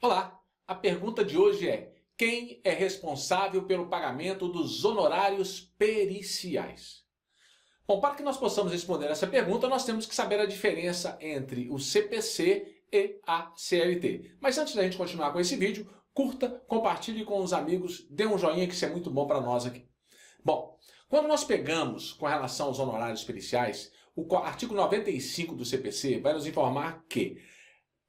Olá, a pergunta de hoje é: quem é responsável pelo pagamento dos honorários periciais? Bom, para que nós possamos responder essa pergunta, nós temos que saber a diferença entre o CPC e a CLT. Mas antes da gente continuar com esse vídeo, curta, compartilhe com os amigos, dê um joinha que isso é muito bom para nós aqui. Bom, quando nós pegamos com relação aos honorários periciais, o artigo 95 do CPC vai nos informar que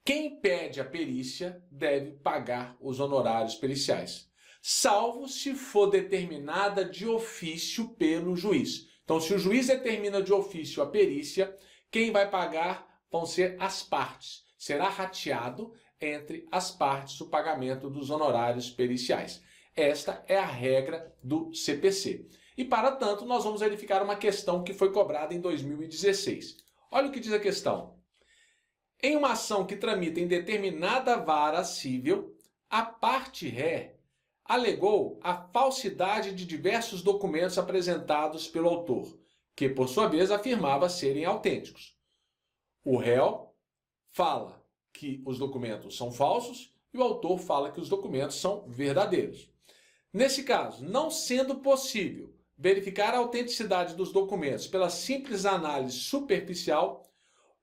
quem pede a perícia deve pagar os honorários periciais, salvo se for determinada de ofício pelo juiz. Então, se o juiz determina de ofício a perícia, quem vai pagar vão ser as partes. Será rateado entre as partes o pagamento dos honorários periciais. Esta é a regra do CPC. E, para tanto, nós vamos verificar uma questão que foi cobrada em 2016. Olha o que diz a questão. Em uma ação que tramita em determinada vara civil, a parte ré alegou a falsidade de diversos documentos apresentados pelo autor, que, por sua vez, afirmava serem autênticos. O réu fala que os documentos são falsos e o autor fala que os documentos são verdadeiros. Nesse caso, não sendo possível verificar a autenticidade dos documentos pela simples análise superficial,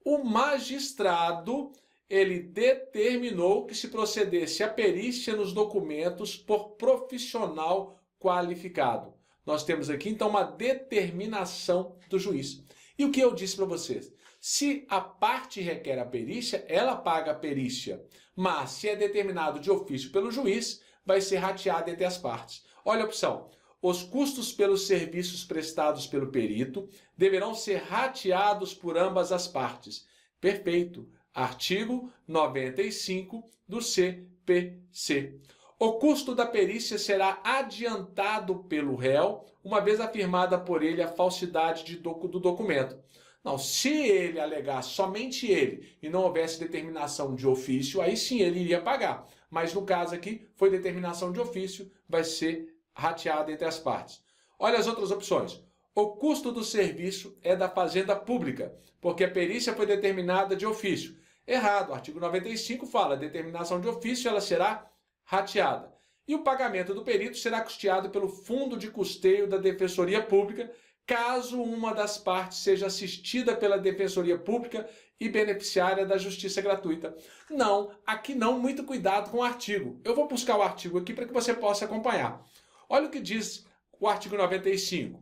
o magistrado ele determinou que se procedesse à perícia nos documentos por profissional qualificado. Nós temos aqui, então, uma determinação do juiz. E o que eu disse para vocês? Se a parte requer a perícia, ela paga a perícia. Mas, se é determinado de ofício pelo juiz, vai ser rateado entre as partes. Olha a opção. Os custos pelos serviços prestados pelo perito deverão ser rateados por ambas as partes. Perfeito. Artigo 95 do CPC. O custo da perícia será adiantado pelo réu, uma vez afirmada por ele a falsidade do documento. Não, se ele alegar somente ele e não houvesse determinação de ofício, aí sim ele iria pagar. Mas no caso aqui, foi determinação de ofício, vai ser rateado entre as partes. Olha as outras opções. O custo do serviço é da fazenda pública, porque a perícia foi determinada de ofício. Errado, o artigo 95 fala, determinação de ofício, ela será rateada. E o pagamento do perito será custeado pelo fundo de custeio da Defensoria Pública, caso uma das partes seja assistida pela Defensoria Pública e beneficiária da justiça gratuita. Não, aqui não, muito cuidado com o artigo. Eu vou buscar o artigo aqui para que você possa acompanhar. Olha o que diz o artigo 95.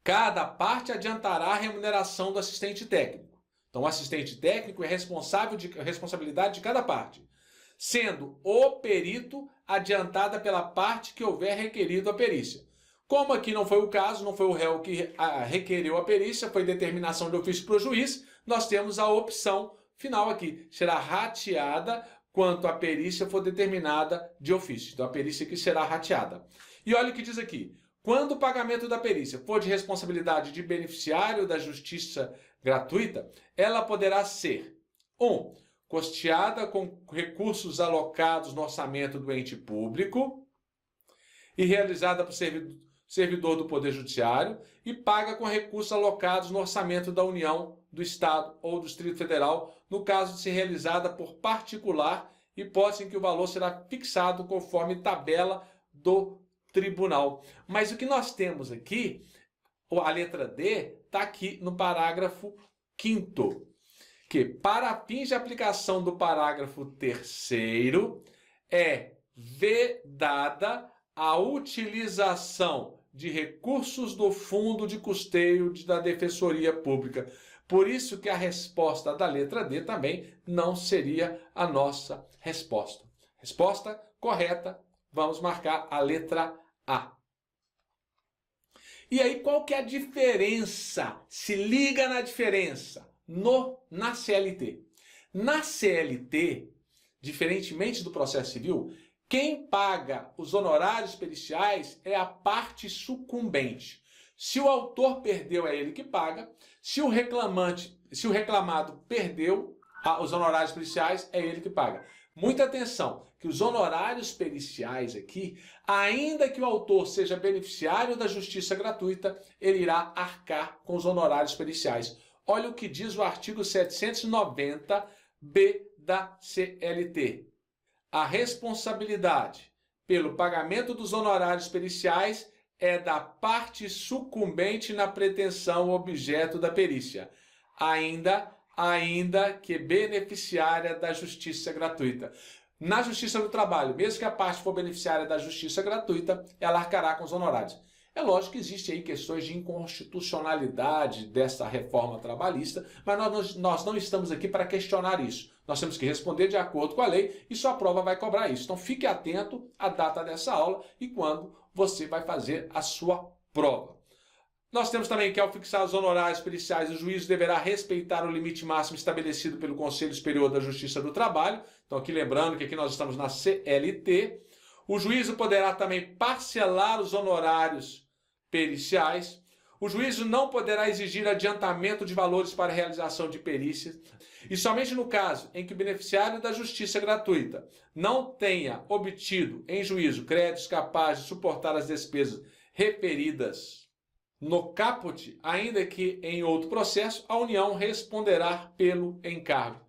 Cada parte adiantará a remuneração do assistente técnico. Então, o assistente técnico é responsabilidade de cada parte, sendo o perito adiantada pela parte que houver requerido a perícia. Como aqui não foi o caso, não foi o réu que requeriu a perícia, foi determinação de ofício para o juiz, nós temos a opção final aqui. Será rateada quanto a perícia for determinada de ofício. Então, a perícia aqui será rateada. E olha o que diz aqui. Quando o pagamento da perícia for de responsabilidade de beneficiário da justiça gratuita, ela poderá ser 1. Custeada com recursos alocados no orçamento do ente público e realizada por servidor do Poder Judiciário e paga com recursos alocados no orçamento da União, do Estado ou do Distrito Federal, no caso de ser realizada por particular, hipótese em que o valor será fixado conforme tabela do tribunal. Mas o que nós temos aqui, a letra D, está aqui no parágrafo 5º, que para fins de aplicação do parágrafo 3º, é vedada a utilização de recursos do fundo de custeio da Defensoria Pública. Por isso que a resposta da letra D também não seria a nossa resposta. Resposta correta, vamos marcar a letra A. E aí, qual que é a diferença? Se liga na diferença na CLT. Na CLT, diferentemente do processo civil, quem paga os honorários periciais é a parte sucumbente. Se o autor perdeu, é ele que paga. Se o reclamado perdeu os honorários periciais, é ele que paga. Muita atenção, que os honorários periciais aqui, ainda que o autor seja beneficiário da justiça gratuita, ele irá arcar com os honorários periciais. Olha o que diz o artigo 790-B da CLT. a responsabilidade pelo pagamento dos honorários periciais é da parte sucumbente na pretensão objeto da perícia, ainda que beneficiária da justiça gratuita. Na Justiça do Trabalho, mesmo que a parte for beneficiária da justiça gratuita, ela arcará com os honorários. É lógico que existem aí questões de inconstitucionalidade dessa reforma trabalhista, mas nós não estamos aqui para questionar isso. Nós temos que responder de acordo com a lei e sua prova vai cobrar isso. Então fique atento à data dessa aula e quando você vai fazer a sua prova. Nós temos também que, ao fixar os honorários periciais, o juiz deverá respeitar o limite máximo estabelecido pelo Conselho Superior da Justiça do Trabalho. Então aqui lembrando que aqui nós estamos na CLT. O juízo poderá também parcelar os honorários periciais. O juízo não poderá exigir adiantamento de valores para a realização de perícias. E somente no caso em que o beneficiário da justiça gratuita não tenha obtido em juízo créditos capazes de suportar as despesas referidas no caput, ainda que em outro processo, a União responderá pelo encargo.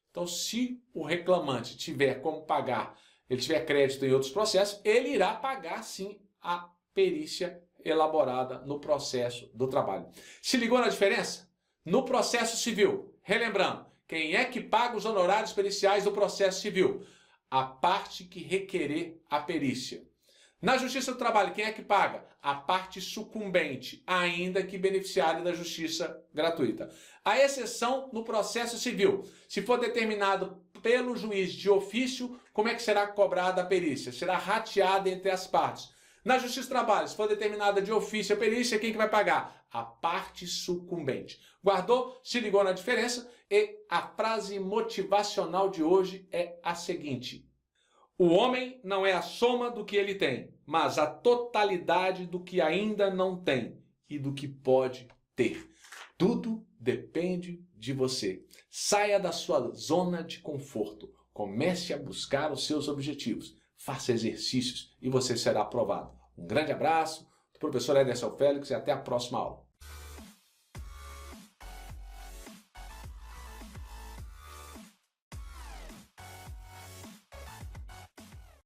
Então, se o reclamante tiver como pagar, ele tiver crédito em outros processos, ele irá pagar sim a perícia elaborada no processo do trabalho. Se ligou na diferença? No processo civil, relembrando, quem é que paga os honorários periciais do processo civil? A parte que requerer a perícia. Na Justiça do Trabalho, quem é que paga? A parte sucumbente, ainda que beneficiária da justiça gratuita. A exceção no processo civil. Se for determinado pelo juiz de ofício, como é que será cobrada a perícia? Será rateada entre as partes. Na Justiça do Trabalho, se for determinada de ofício a perícia, quem que vai pagar? A parte sucumbente. Guardou? Se ligou na diferença? E a frase motivacional de hoje é a seguinte: o homem não é a soma do que ele tem, mas a totalidade do que ainda não tem e do que pode ter. Tudo depende de você. Saia da sua zona de conforto. Comece a buscar os seus objetivos. Faça exercícios e você será aprovado. Um grande abraço do professor Ederson Félix e até a próxima aula.